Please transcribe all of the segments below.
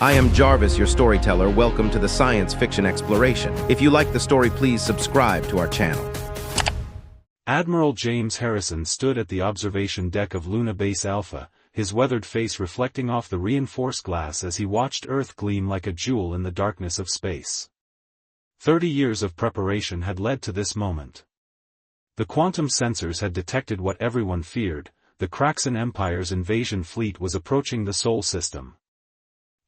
I am Jarvis, your storyteller. Welcome to the Science Fiction Exploration. If you like the story, please subscribe to our channel. Admiral James Harrison stood at the observation deck of Luna Base Alpha, his weathered face reflecting off the reinforced glass as he watched Earth gleam like a jewel in the darkness of space. 30 years of preparation had led to this moment. The quantum sensors had detected what everyone feared: the Kraxan Empire's invasion fleet was approaching the Sol system.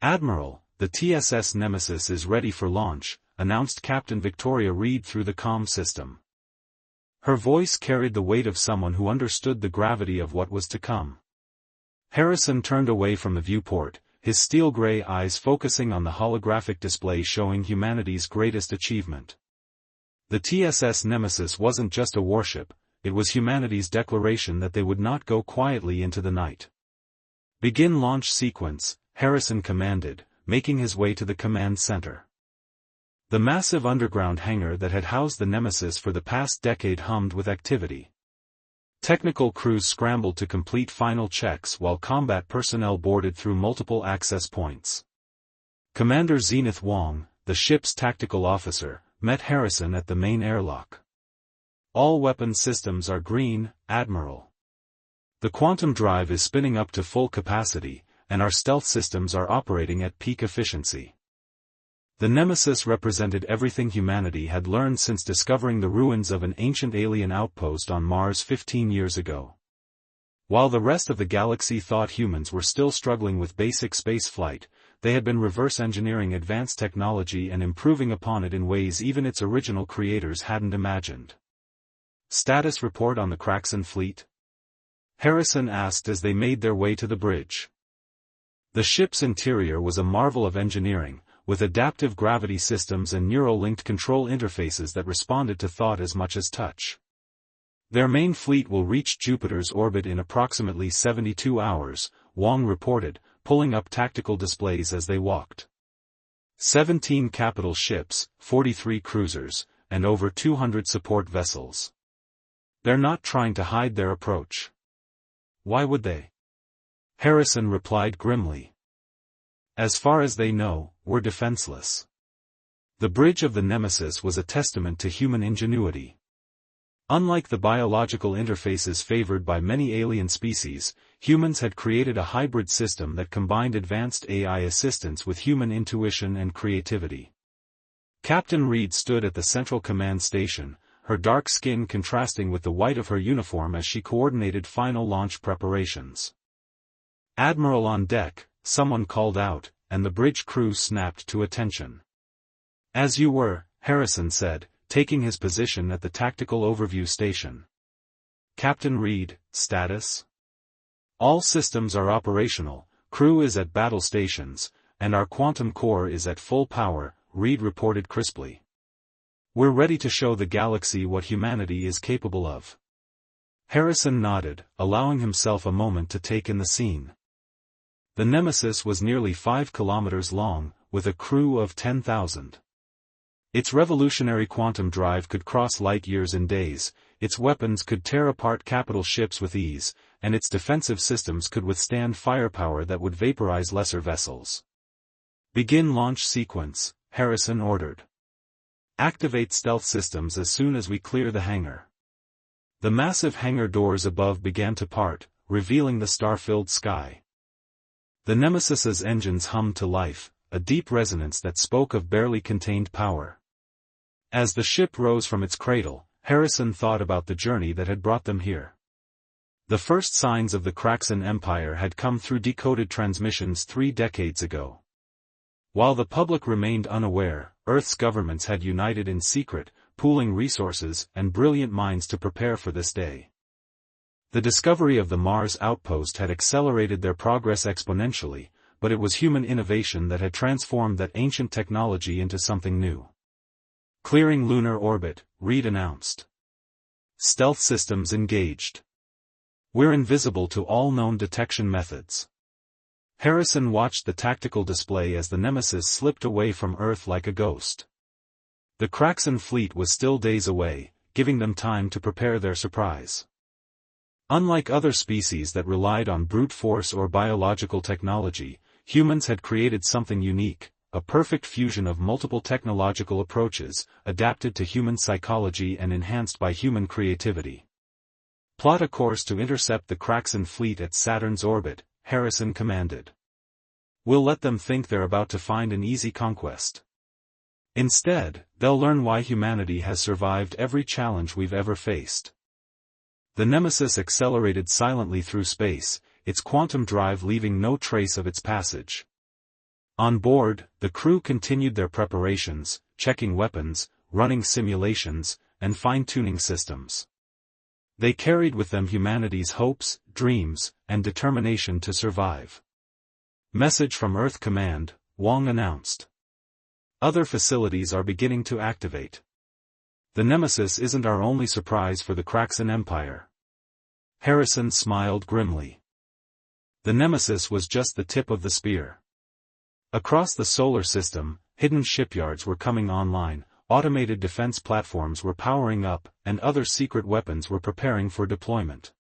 "Admiral, the TSS Nemesis is ready for launch," announced Captain Victoria Reed through the comm system. Her voice carried the weight of someone who understood the gravity of what was to come. Harrison turned away from the viewport, his steel-gray eyes focusing on the holographic display showing humanity's greatest achievement. The TSS Nemesis wasn't just a warship, it was humanity's declaration that they would not go quietly into the night. "Begin launch sequence," Harrison commanded, making his way to the command center. The massive underground hangar that had housed the Nemesis for the past decade hummed with activity. Technical crews scrambled to complete final checks while combat personnel boarded through multiple access points. Commander Zenith Wong, the ship's tactical officer, met Harrison at the main airlock. "All weapon systems are green, Admiral. The quantum drive is spinning up to full capacity, and our stealth systems are operating at peak efficiency." The Nemesis represented everything humanity had learned since discovering the ruins of an ancient alien outpost on Mars 15 years ago. While the rest of the galaxy thought humans were still struggling with basic space flight, they had been reverse engineering advanced technology and improving upon it in ways even its original creators hadn't imagined. "Status report on the Kraxan fleet?" Harrison asked as they made their way to the bridge. The ship's interior was a marvel of engineering, with adaptive gravity systems and neural-linked control interfaces that responded to thought as much as touch. "Their main fleet will reach Jupiter's orbit in approximately 72 hours, Wong reported, pulling up tactical displays as they walked. 17 capital ships, 43 cruisers, and over 200 support vessels. They're not trying to hide their approach. Why would they?" Harrison replied grimly. "As far as they know, we're defenseless." The bridge of the Nemesis was a testament to human ingenuity. Unlike the biological interfaces favored by many alien species, humans had created a hybrid system that combined advanced AI assistance with human intuition and creativity. Captain Reed stood at the central command station, her dark skin contrasting with the white of her uniform as she coordinated final launch preparations. "Admiral on deck," someone called out, and the bridge crew snapped to attention. "As you were," Harrison said, taking his position at the tactical overview station. "Captain Reed, status?" "All systems are operational, crew is at battle stations, and our quantum core is at full power," Reed reported crisply. "We're ready to show the galaxy what humanity is capable of." Harrison nodded, allowing himself a moment to take in the scene. The Nemesis was nearly 5 kilometers long, with a crew of 10,000. Its revolutionary quantum drive could cross light years in days, its weapons could tear apart capital ships with ease, and its defensive systems could withstand firepower that would vaporize lesser vessels. "Begin launch sequence," Harrison ordered. "Activate stealth systems as soon as we clear the hangar." The massive hangar doors above began to part, revealing the star-filled sky. The Nemesis's engines hummed to life, a deep resonance that spoke of barely contained power. As the ship rose from its cradle, Harrison thought about the journey that had brought them here. The first signs of the Kraxan Empire had come through decoded transmissions 3 decades ago. While the public remained unaware, Earth's governments had united in secret, pooling resources and brilliant minds to prepare for this day. The discovery of the Mars outpost had accelerated their progress exponentially, but it was human innovation that had transformed that ancient technology into something new. "Clearing lunar orbit," Reed announced. "Stealth systems engaged. We're invisible to all known detection methods." Harrison watched the tactical display as the Nemesis slipped away from Earth like a ghost. The Kraxan fleet was still days away, giving them time to prepare their surprise. Unlike other species that relied on brute force or biological technology, humans had created something unique, a perfect fusion of multiple technological approaches, adapted to human psychology and enhanced by human creativity. Plot a course to intercept the Kraxan fleet at Saturn's orbit, Harrison commanded. We'll let them think they're about to find an easy conquest. Instead, they'll learn why humanity has survived every challenge we've ever faced. The Nemesis accelerated silently through space, its quantum drive leaving no trace of its passage. On board, the crew continued their preparations, checking weapons, running simulations, and fine-tuning systems. They carried with them humanity's hopes, dreams, and determination to survive. Message from Earth Command, Wong announced. Other facilities are beginning to activate. The Nemesis isn't our only surprise for the Kraxan Empire. Harrison smiled grimly. The Nemesis was just the tip of the spear. Across the solar system, hidden shipyards were coming online, automated defense platforms were powering up, and other secret weapons were preparing for deployment.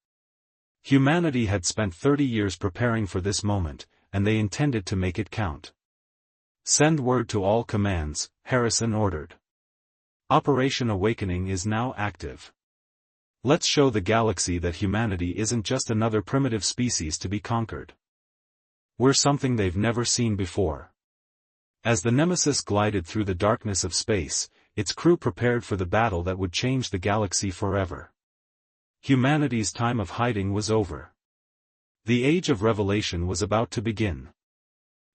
Humanity had spent 30 years preparing for this moment, and they intended to make it count. Send word to all commands, Harrison ordered. Operation Awakening is now active. Let's show the galaxy that humanity isn't just another primitive species to be conquered. We're something they've never seen before. As the Nemesis glided through the darkness of space, its crew prepared for the battle that would change the galaxy forever. Humanity's time of hiding was over. The Age of Revelation was about to begin.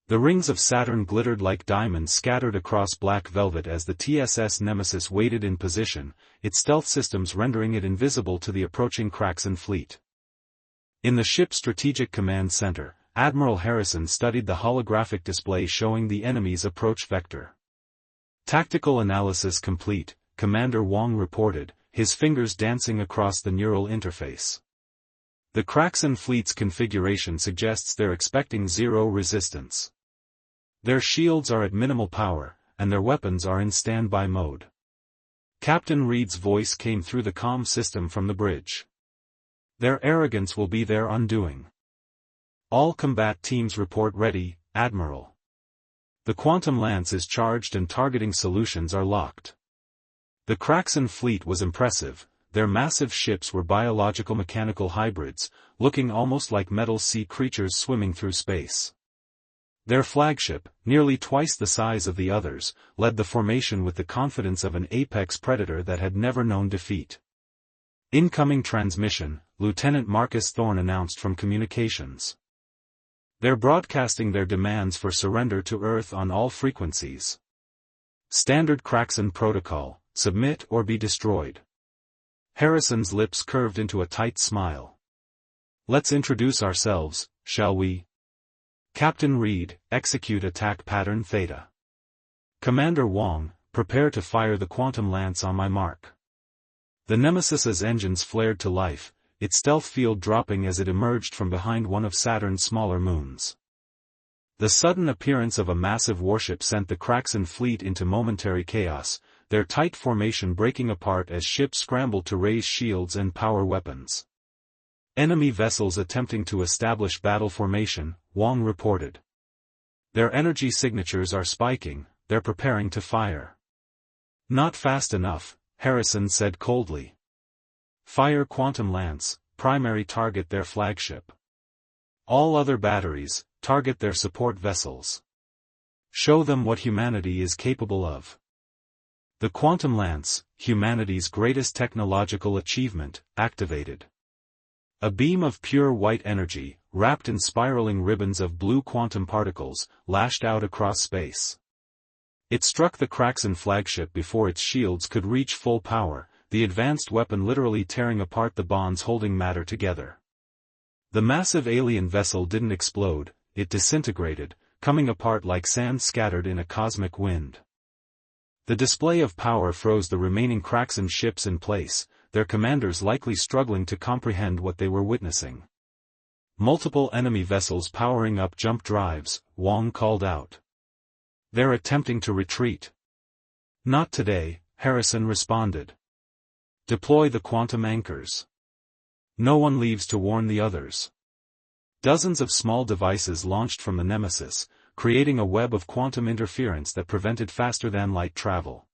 The rings of Saturn glittered like diamonds scattered across black velvet as the TSS Nemesis waited in position, its stealth systems rendering it invisible to the approaching Kraxan fleet. In the ship's Strategic Command Center, Admiral Harrison studied the holographic display showing the enemy's approach vector. Tactical analysis complete, Commander Wong reported, his fingers dancing across the neural interface. The Kraxan fleet's configuration suggests they're expecting zero resistance. Their shields are at minimal power, and their weapons are in standby mode. Captain Reed's voice came through the comm system from the bridge. Their arrogance will be their undoing. All combat teams report ready, Admiral. The Quantum Lance is charged and targeting solutions are locked. The Kraxan fleet was impressive, their massive ships were biological mechanical hybrids, looking almost like metal sea creatures swimming through space. Their flagship, nearly twice the size of the others, led the formation with the confidence of an apex predator that had never known defeat. Incoming transmission, Lieutenant Marcus Thorne announced from communications. They're broadcasting their demands for surrender to Earth on all frequencies. Standard Kraxan protocol, submit or be destroyed. Harrison's lips curved into a tight smile. Let's introduce ourselves, shall we? Captain Reed, execute attack pattern Theta. Commander Wong, prepare to fire the Quantum Lance on my mark. The Nemesis's engines flared to life, its stealth field dropping as it emerged from behind one of Saturn's smaller moons. The sudden appearance of a massive warship sent the Kraxan fleet into momentary chaos, their tight formation breaking apart as ships scrambled to raise shields and power weapons. Enemy vessels attempting to establish battle formation, Wong reported. Their energy signatures are spiking, they're preparing to fire. Not fast enough, Harrison said coldly. Fire Quantum Lance, primary target their flagship. All other batteries, target their support vessels. Show them what humanity is capable of. The Quantum Lance, humanity's greatest technological achievement, activated. A beam of pure white energy, wrapped in spiraling ribbons of blue quantum particles, lashed out across space. It struck the Kraxan flagship before its shields could reach full power, the advanced weapon literally tearing apart the bonds holding matter together. The massive alien vessel didn't explode, it disintegrated, coming apart like sand scattered in a cosmic wind. The display of power froze the remaining Kraxan ships in place, their commanders likely struggling to comprehend what they were witnessing. Multiple enemy vessels powering up jump drives, Wong called out. They're attempting to retreat. Not today, Harrison responded. Deploy the quantum anchors. No one leaves to warn the others. Dozens of small devices launched from the Nemesis, creating a web of quantum interference that prevented faster-than-light travel.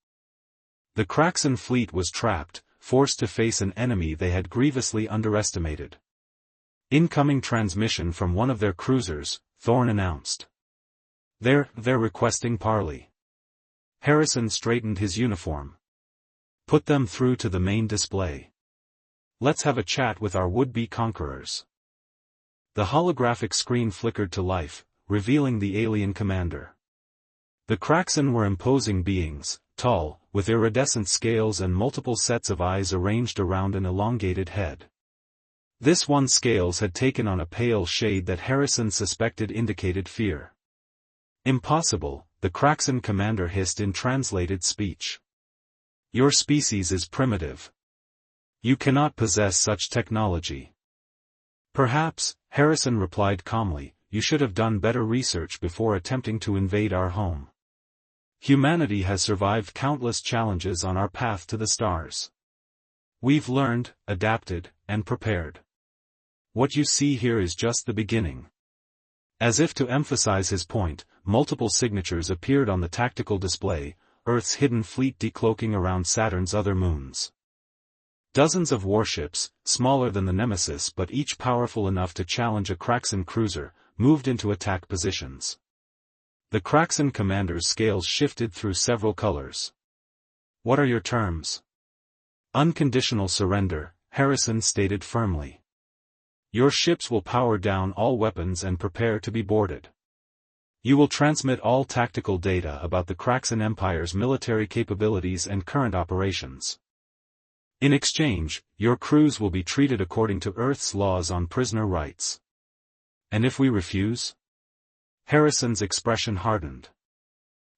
The Kraxan fleet was trapped, forced to face an enemy they had grievously underestimated. Incoming transmission from one of their cruisers, Thorn announced. They're requesting parley. Harrison straightened his uniform. Put them through to the main display. Let's have a chat with our would-be conquerors. The holographic screen flickered to life, revealing the alien commander. The Kraxan were imposing beings, tall, with iridescent scales and multiple sets of eyes arranged around an elongated head. This one's scales had taken on a pale shade that Harrison suspected indicated fear. Impossible, the Kraxan commander hissed in translated speech. Your species is primitive. You cannot possess such technology. Perhaps, Harrison replied calmly, you should have done better research before attempting to invade our home. Humanity has survived countless challenges on our path to the stars. We've learned, adapted, and prepared. What you see here is just the beginning. As if to emphasize his point, multiple signatures appeared on the tactical display, Earth's hidden fleet decloaking around Saturn's other moons. Dozens of warships, smaller than the Nemesis but each powerful enough to challenge a Kraxan cruiser, moved into attack positions. The Kraxan commander's scales shifted through several colors. What are your terms? Unconditional surrender, Harrison stated firmly. Your ships will power down all weapons and prepare to be boarded. You will transmit all tactical data about the Kraxan Empire's military capabilities and current operations. In exchange, your crews will be treated according to Earth's laws on prisoner rights. And if we refuse? Harrison's expression hardened.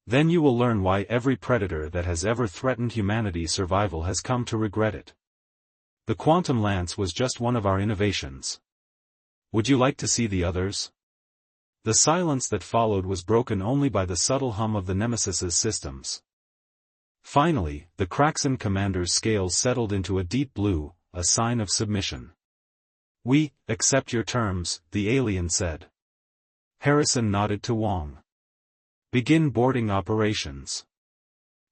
Then you will learn why every predator that has ever threatened humanity's survival has come to regret it. The quantum lance was just one of our innovations. Would you like to see the others? The silence that followed was broken only by the subtle hum of the Nemesis's systems. Finally, the Kraxan commander's scales settled into a deep blue, a sign of submission. We accept your terms, the alien said. Harrison nodded to Wong. Begin boarding operations.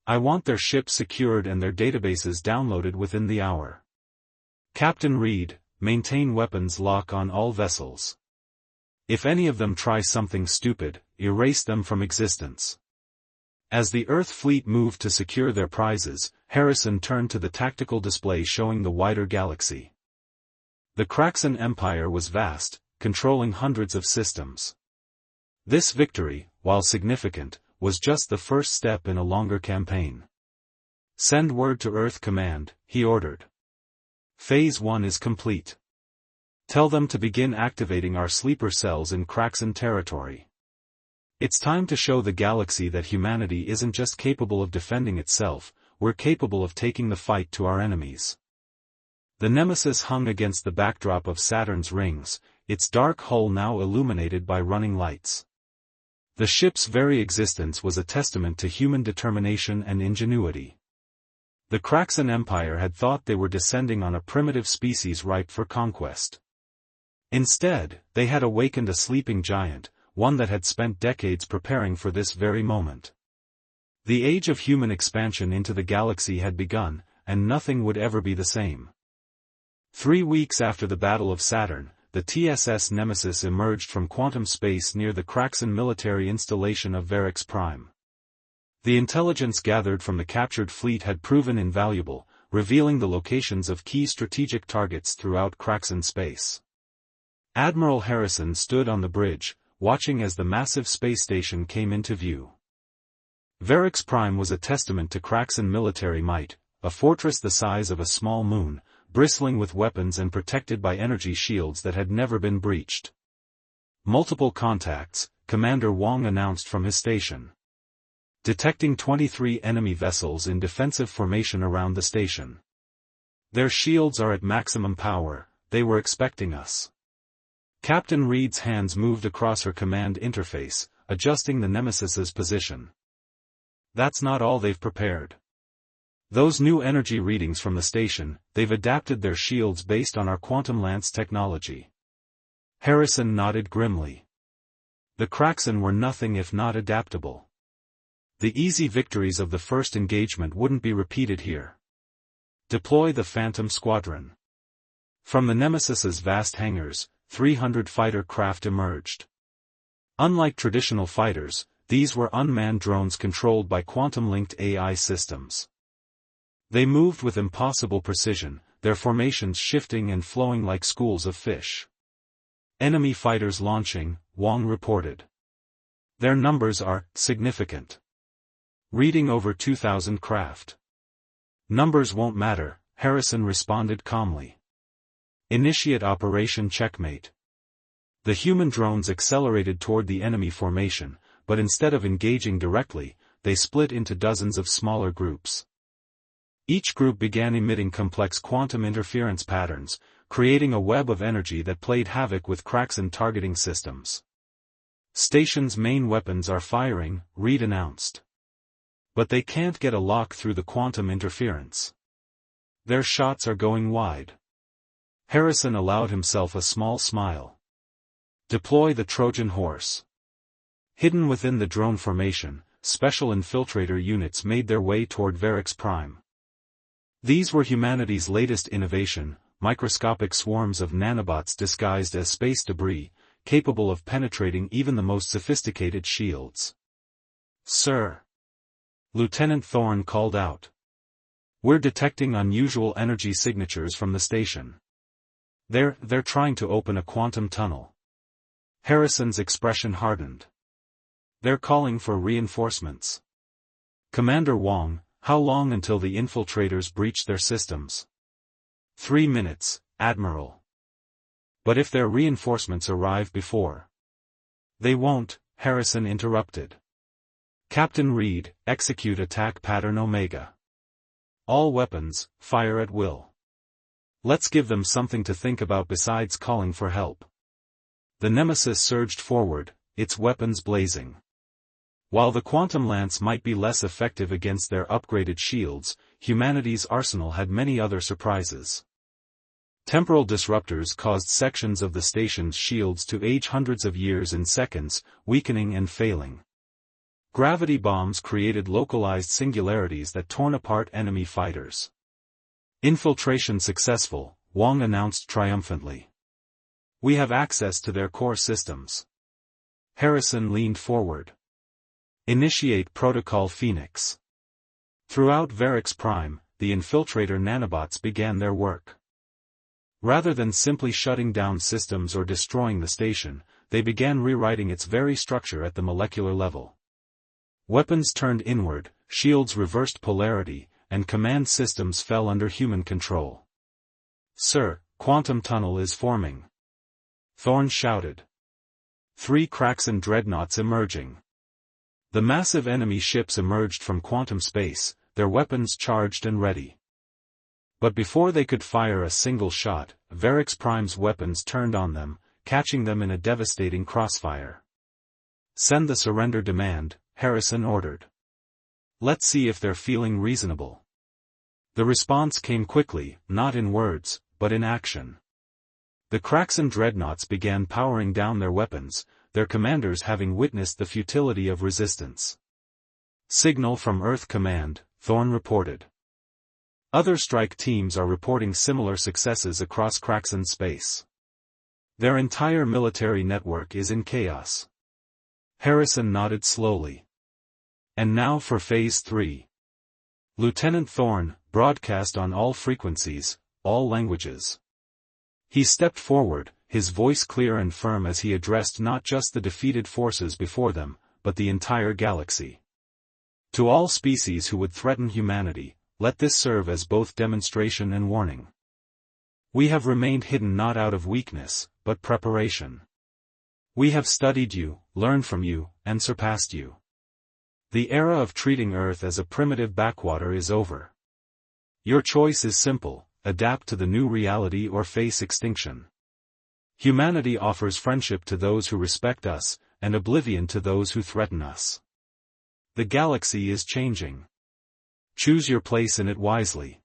I want their ships secured and their databases downloaded within the hour. Captain Reed, maintain weapons lock on all vessels. If any of them try something stupid, erase them from existence. As the Earth fleet moved to secure their prizes, Harrison turned to the tactical display showing the wider galaxy. The Kraxan Empire was vast, controlling hundreds of systems. This victory, while significant, was just the first step in a longer campaign. Send word to Earth Command, he ordered. Phase 1 is complete. Tell them to begin activating our sleeper cells in Kraxan territory. It's time to show the galaxy that humanity isn't just capable of defending itself, we're capable of taking the fight to our enemies. The Nemesis hung against the backdrop of Saturn's rings, its dark hull now illuminated by running lights. The ship's very existence was a testament to human determination and ingenuity. The Kraxan Empire had thought they were descending on a primitive species ripe for conquest. Instead, they had awakened a sleeping giant, one that had spent decades preparing for this very moment. The age of human expansion into the galaxy had begun, and nothing would ever be the same. 3 weeks after the Battle of Saturn, the TSS Nemesis emerged from quantum space near the Kraxan military installation of Varix Prime. The intelligence gathered from the captured fleet had proven invaluable, revealing the locations of key strategic targets throughout Kraxan space. Admiral Harrison stood on the bridge, watching as the massive space station came into view. Varix Prime was a testament to Kraxan military might, a fortress the size of a small moon, bristling with weapons and protected by energy shields that had never been breached. Multiple contacts, Commander Wong announced from his station. Detecting 23 enemy vessels in defensive formation around the station. Their shields are at maximum power, they were expecting us. Captain Reed's hands moved across her command interface, adjusting the Nemesis's position. That's not all they've prepared. Those new energy readings from the station, they've adapted their shields based on our quantum lance technology. Harrison nodded grimly. The Kraxan were nothing if not adaptable. The easy victories of the first engagement wouldn't be repeated here. Deploy the Phantom Squadron. From the Nemesis's vast hangars, 300 fighter craft emerged. Unlike traditional fighters, these were unmanned drones controlled by quantum-linked AI systems. They moved with impossible precision, their formations shifting and flowing like schools of fish. Enemy fighters launching, Wong reported. Their numbers are significant. Reading over 2,000 craft. Numbers won't matter, Harrison responded calmly. Initiate Operation Checkmate. The human drones accelerated toward the enemy formation, but instead of engaging directly, they split into dozens of smaller groups. Each group began emitting complex quantum interference patterns, creating a web of energy that played havoc with Kraxan targeting systems. Station's main weapons are firing, Reed announced. But they can't get a lock through the quantum interference. Their shots are going wide. Harrison allowed himself a small smile. Deploy the Trojan horse. Hidden within the drone formation, special infiltrator units made their way toward Varix Prime. These were humanity's latest innovation, microscopic swarms of nanobots disguised as space debris, capable of penetrating even the most sophisticated shields. Sir. Lieutenant Thorne called out. We're detecting unusual energy signatures from the station. They're trying to open a quantum tunnel. Harrison's expression hardened. They're calling for reinforcements. Commander Wong, how long until the infiltrators breach their systems? 3 minutes, Admiral. But if their reinforcements arrive before? They won't, Harrison interrupted. Captain Reed, execute attack pattern Omega. All weapons, fire at will. Let's give them something to think about besides calling for help. The Nemesis surged forward, its weapons blazing. While the quantum lance might be less effective against their upgraded shields, humanity's arsenal had many other surprises. Temporal disruptors caused sections of the station's shields to age hundreds of years in seconds, weakening and failing. Gravity bombs created localized singularities that torn apart enemy fighters. Infiltration successful, Wong announced triumphantly. We have access to their core systems. Harrison leaned forward. Initiate Protocol Phoenix. Throughout Varix Prime, the infiltrator nanobots began their work. Rather than simply shutting down systems or destroying the station, they began rewriting its very structure at the molecular level. Weapons turned inward, shields reversed polarity, and command systems fell under human control. Sir, quantum tunnel is forming. Thorne shouted. 3 Kraxan dreadnoughts emerging. The massive enemy ships emerged from quantum space, their weapons charged and ready. But before they could fire a single shot, Varix Prime's weapons turned on them, catching them in a devastating crossfire. Send the surrender demand, Harrison ordered. Let's see if they're feeling reasonable. The response came quickly, not in words, but in action. The Kraxan dreadnoughts began powering down their weapons, their commanders having witnessed the futility of resistance. Signal from Earth Command, Thorne reported. Other strike teams are reporting similar successes across Kraxan space. Their entire military network is in chaos. Harrison nodded slowly. And now for Phase 3. Lieutenant Thorne, broadcast on all frequencies, all languages. He stepped forward, his voice clear and firm as he addressed not just the defeated forces before them, but the entire galaxy. To all species who would threaten humanity, let this serve as both demonstration and warning. We have remained hidden not out of weakness, but preparation. We have studied you, learned from you, and surpassed you. The era of treating Earth as a primitive backwater is over. Your choice is simple, adapt to the new reality or face extinction. Humanity offers friendship to those who respect us, and oblivion to those who threaten us. The galaxy is changing. Choose your place in it wisely.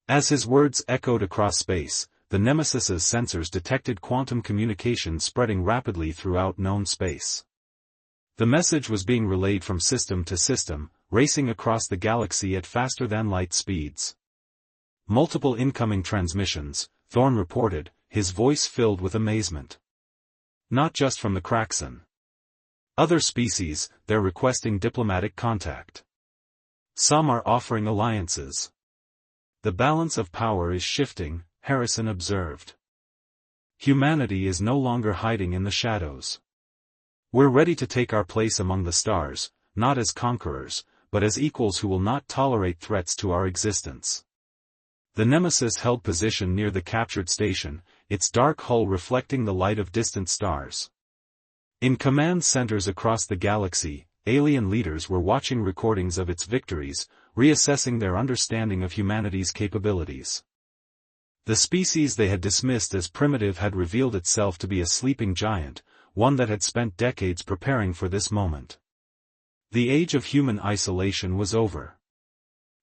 As his words echoed across space, the Nemesis's sensors detected quantum communication spreading rapidly throughout known space. The message was being relayed from system to system, racing across the galaxy at faster-than-light speeds. Multiple incoming transmissions, Thorne reported, his voice filled with amazement. Not just from the Kraxan. Other species, they're requesting diplomatic contact. Some are offering alliances. The balance of power is shifting, Harrison observed. Humanity is no longer hiding in the shadows. We're ready to take our place among the stars, not as conquerors, but as equals who will not tolerate threats to our existence. The Nemesis held position near the captured station, its dark hull reflecting the light of distant stars. In command centers across the galaxy, alien leaders were watching recordings of its victories, reassessing their understanding of humanity's capabilities. The species they had dismissed as primitive had revealed itself to be a sleeping giant, one that had spent decades preparing for this moment. The age of human isolation was over.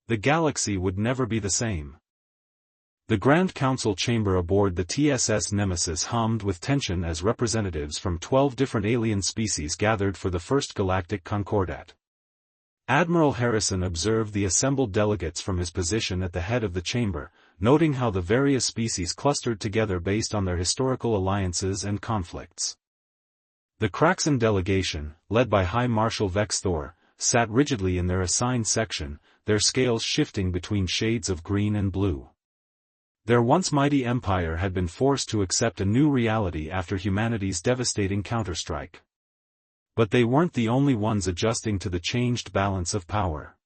The galaxy would never be the same. The Grand Council chamber aboard the TSS Nemesis hummed with tension as representatives from 12 different alien species gathered for the first Galactic Concordat. Admiral Harrison observed the assembled delegates from his position at the head of the chamber, noting how the various species clustered together based on their historical alliances and conflicts. The Kraxan delegation, led by High Marshal Vex Thor, sat rigidly in their assigned section, their scales shifting between shades of green and blue. Their once mighty empire had been forced to accept a new reality after humanity's devastating counterstrike. But they weren't the only ones adjusting to the changed balance of power.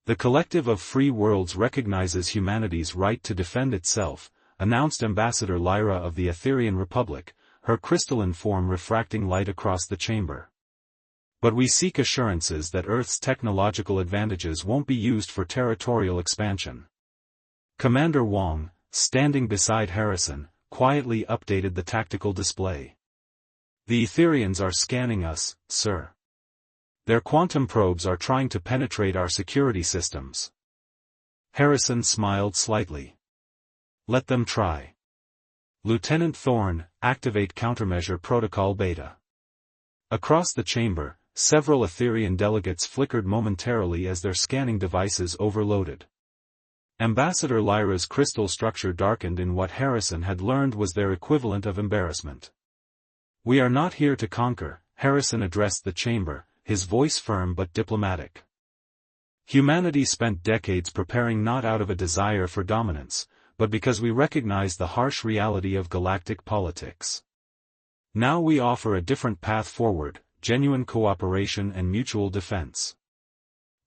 The Collective of Free Worlds recognizes humanity's right to defend itself, announced Ambassador Lyra of the Etherian Republic, her crystalline form refracting light across the chamber. But we seek assurances that Earth's technological advantages won't be used for territorial expansion. Commander Wong, standing beside Harrison, quietly updated the tactical display. The Etherians are scanning us, sir. Their quantum probes are trying to penetrate our security systems. Harrison smiled slightly. Let them try. Lieutenant Thorne, activate countermeasure protocol beta. Across the chamber, several Etherian delegates flickered momentarily as their scanning devices overloaded. Ambassador Lyra's crystal structure darkened in what Harrison had learned was their equivalent of embarrassment. We are not here to conquer, Harrison addressed the chamber, his voice firm but diplomatic. Humanity spent decades preparing not out of a desire for dominance, but because we recognize the harsh reality of galactic politics. Now we offer a different path forward, genuine cooperation and mutual defense.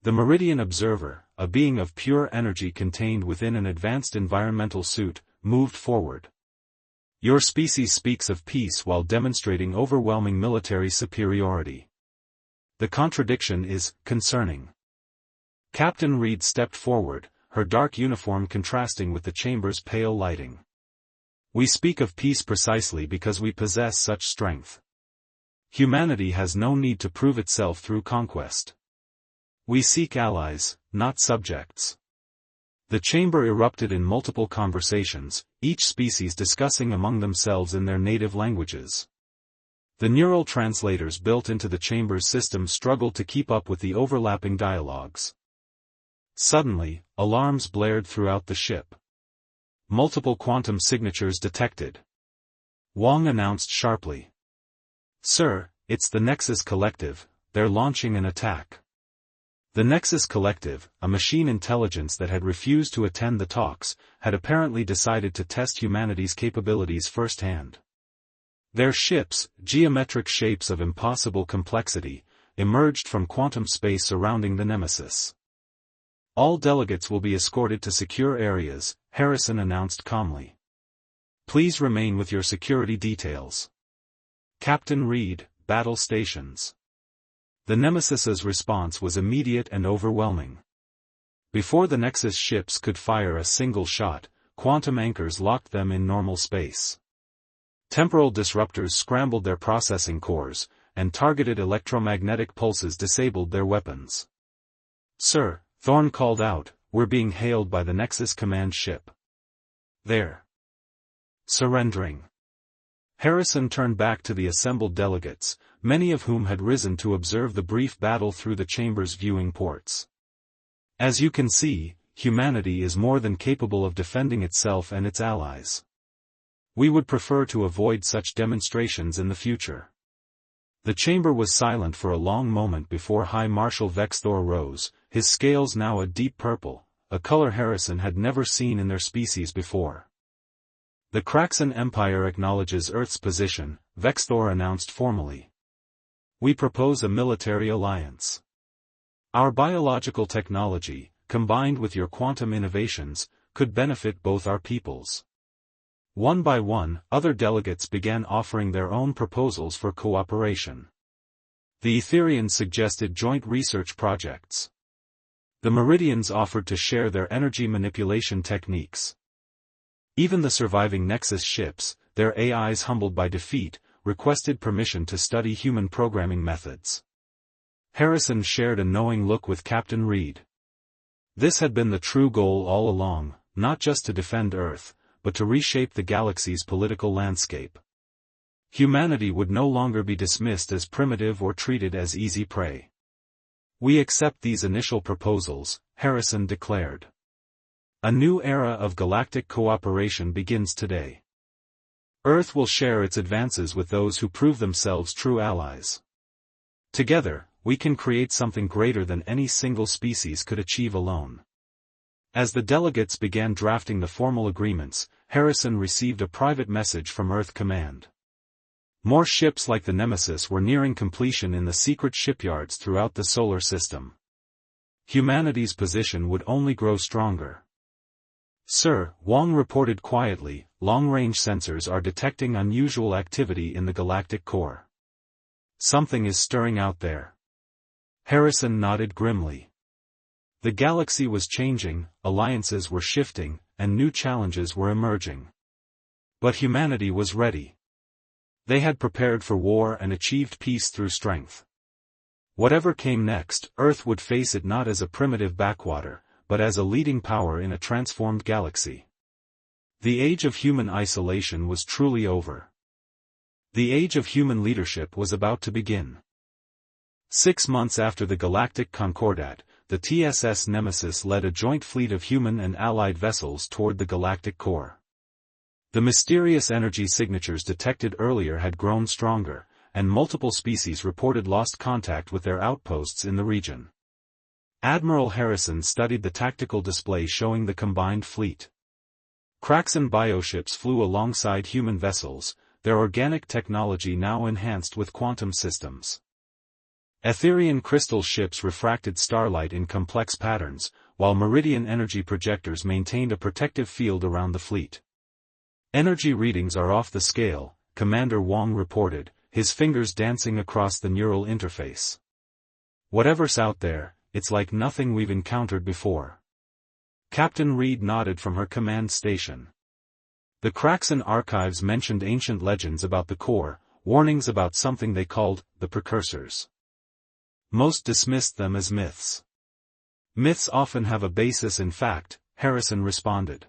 The Meridian Observer, a being of pure energy contained within an advanced environmental suit, moved forward. Your species speaks of peace while demonstrating overwhelming military superiority. The contradiction is concerning. Captain Reed stepped forward, her dark uniform contrasting with the chamber's pale lighting. We speak of peace precisely because we possess such strength. Humanity has no need to prove itself through conquest. We seek allies, not subjects. The chamber erupted in multiple conversations, each species discussing among themselves in their native languages. The neural translators built into the chamber's system struggled to keep up with the overlapping dialogues. Suddenly, alarms blared throughout the ship. Multiple quantum signatures detected. Wong announced sharply. Sir, it's the Nexus Collective, they're launching an attack. The Nexus Collective, a machine intelligence that had refused to attend the talks, had apparently decided to test humanity's capabilities firsthand. Their ships, geometric shapes of impossible complexity, emerged from quantum space surrounding the Nemesis. All delegates will be escorted to secure areas, Harrison announced calmly. Please remain with your security details. Captain Reed, battle stations. The Nemesis's response was immediate and overwhelming. Before the Nexus ships could fire a single shot, quantum anchors locked them in normal space. Temporal disruptors scrambled their processing cores, and targeted electromagnetic pulses disabled their weapons. Sir, Thorne called out, we're being hailed by the Nexus command ship. There. Surrendering. Harrison turned back to the assembled delegates, many of whom had risen to observe the brief battle through the chamber's viewing ports. As you can see, humanity is more than capable of defending itself and its allies. We would prefer to avoid such demonstrations in the future. The chamber was silent for a long moment before High Marshal Vexthor rose, his scales now a deep purple, a color Harrison had never seen in their species before. The Kraxan Empire acknowledges Earth's position, Vexthor announced formally. We propose a military alliance. Our biological technology, combined with your quantum innovations, could benefit both our peoples. One by one, other delegates began offering their own proposals for cooperation. The Etherians suggested joint research projects. The Meridians offered to share their energy manipulation techniques. Even the surviving Nexus ships, their AIs humbled by defeat, requested permission to study human programming methods. Harrison shared a knowing look with Captain Reed. This had been the true goal all along, not just to defend Earth, but to reshape the galaxy's political landscape. Humanity would no longer be dismissed as primitive or treated as easy prey. We accept these initial proposals, Harrison declared. A new era of galactic cooperation begins today. Earth will share its advances with those who prove themselves true allies. Together, we can create something greater than any single species could achieve alone. As the delegates began drafting the formal agreements, Harrison received a private message from Earth Command. More ships like the Nemesis were nearing completion in the secret shipyards throughout the solar system. Humanity's position would only grow stronger. Sir, Wong reported quietly, long-range sensors are detecting unusual activity in the galactic core. Something is stirring out there. Harrison nodded grimly. The galaxy was changing, alliances were shifting, and new challenges were emerging. But humanity was ready. They had prepared for war and achieved peace through strength. Whatever came next, Earth would face it not as a primitive backwater, but as a leading power in a transformed galaxy. The age of human isolation was truly over. The age of human leadership was about to begin. 6 months after the Galactic Concordat, the TSS Nemesis led a joint fleet of human and allied vessels toward the galactic core. The mysterious energy signatures detected earlier had grown stronger, and multiple species reported lost contact with their outposts in the region. Admiral Harrison studied the tactical display showing the combined fleet. Kraxan bioships flew alongside human vessels, their organic technology now enhanced with quantum systems. Etherian crystal ships refracted starlight in complex patterns, while Meridian energy projectors maintained a protective field around the fleet. Energy readings are off the scale, Commander Wong reported, his fingers dancing across the neural interface. Whatever's out there, it's like nothing we've encountered before. Captain Reed nodded from her command station. The Kraxan archives mentioned ancient legends about the core, warnings about something they called the precursors. Most dismissed them as myths. Myths often have a basis in fact, Harrison responded.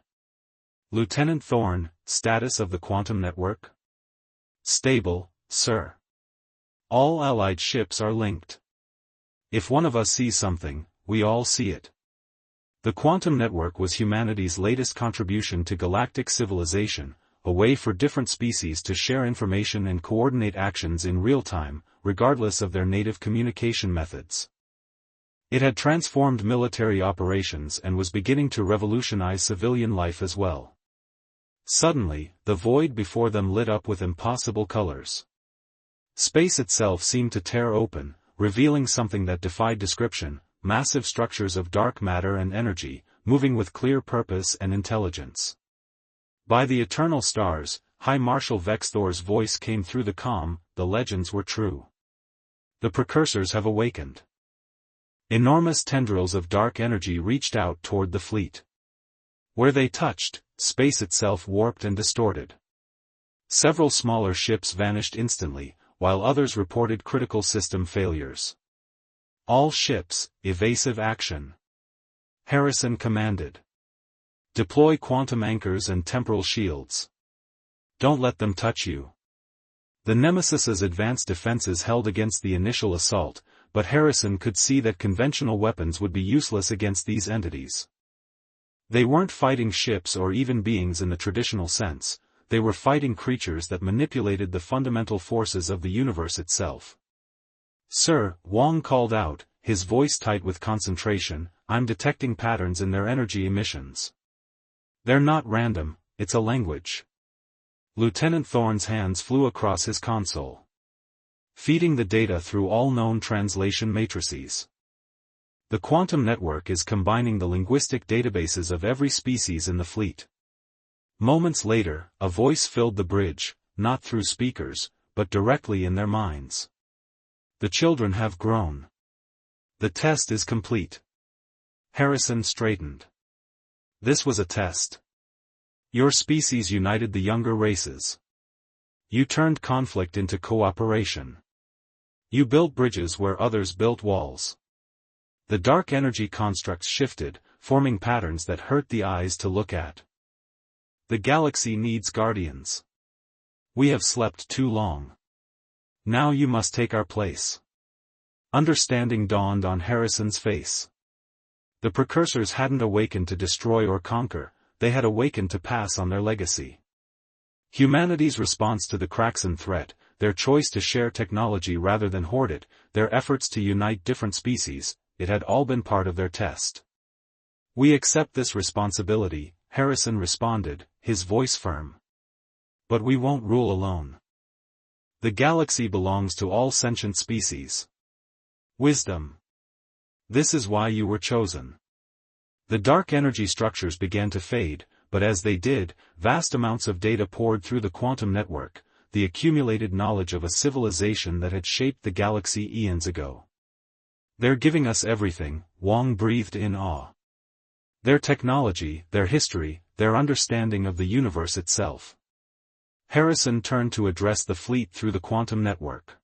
Lieutenant Thorne, status of the quantum network? Stable, sir. All allied ships are linked. If one of us sees something, we all see it. The quantum network was humanity's latest contribution to galactic civilization, a way for different species to share information and coordinate actions in real time, regardless of their native communication methods. It had transformed military operations and was beginning to revolutionize civilian life as well. Suddenly, the void before them lit up with impossible colors. Space itself seemed to tear open, revealing something that defied description, massive structures of dark matter and energy, moving with clear purpose and intelligence. By the eternal stars, High Marshal Vexthor's voice came through the comm, the legends were true. The precursors have awakened. Enormous tendrils of dark energy reached out toward the fleet. Where they touched, space itself warped and distorted. Several smaller ships vanished instantly, while others reported critical system failures. All ships, evasive action. Harrison commanded. Deploy quantum anchors and temporal shields. Don't let them touch you. The Nemesis's advanced defenses held against the initial assault, but Harrison could see that conventional weapons would be useless against these entities. They weren't fighting ships or even beings in the traditional sense, they were fighting creatures that manipulated the fundamental forces of the universe itself. "Sir," Wong called out, his voice tight with concentration, "I'm detecting patterns in their energy emissions. They're not random, it's a language." Lieutenant Thorne's hands flew across his console, feeding the data through all known translation matrices. The quantum network is combining the linguistic databases of every species in the fleet. Moments later, a voice filled the bridge, not through speakers, but directly in their minds. "The children have grown. The test is complete." Harrison straightened. This was a test. Your species united the younger races. You turned conflict into cooperation. You built bridges where others built walls. The dark energy constructs shifted, forming patterns that hurt the eyes to look at. The galaxy needs guardians. We have slept too long. Now you must take our place. Understanding dawned on Harrison's face. The precursors hadn't awakened to destroy or conquer, they had awakened to pass on their legacy. Humanity's response to the Kraxan threat, their choice to share technology rather than hoard it, their efforts to unite different species, it had all been part of their test. "We accept this responsibility," Harrison responded, his voice firm. "But we won't rule alone. The galaxy belongs to all sentient species. Wisdom. This is why you were chosen." The dark energy structures began to fade, but as they did, vast amounts of data poured through the quantum network, the accumulated knowledge of a civilization that had shaped the galaxy eons ago. "They're giving us everything," Wong breathed in awe. "Their technology, their history, their understanding of the universe itself." Harrison turned to address the fleet through the quantum network.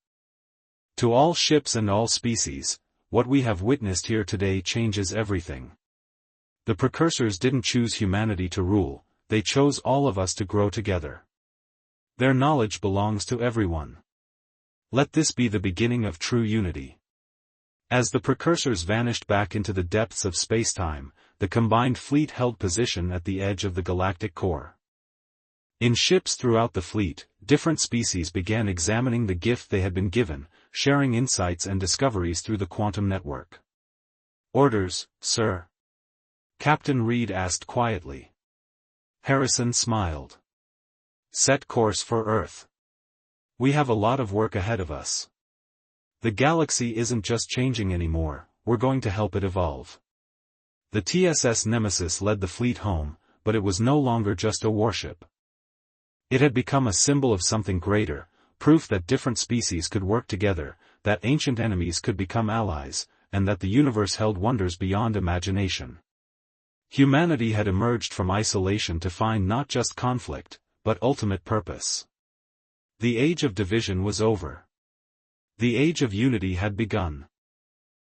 "To all ships and all species, what we have witnessed here today changes everything. The precursors didn't choose humanity to rule, they chose all of us to grow together. Their knowledge belongs to everyone. Let this be the beginning of true unity." As the precursors vanished back into the depths of spacetime, the combined fleet held position at the edge of the galactic core. In ships throughout the fleet, different species began examining the gift they had been given, sharing insights and discoveries through the quantum network. "Orders, sir?" Captain Reed asked quietly. Harrison smiled. "Set course for Earth. We have a lot of work ahead of us. The galaxy isn't just changing anymore, we're going to help it evolve." The TSS Nemesis led the fleet home, but it was no longer just a warship. It had become a symbol of something greater, proof that different species could work together, that ancient enemies could become allies, and that the universe held wonders beyond imagination. Humanity had emerged from isolation to find not just conflict, but ultimate purpose. The age of division was over. The age of unity had begun.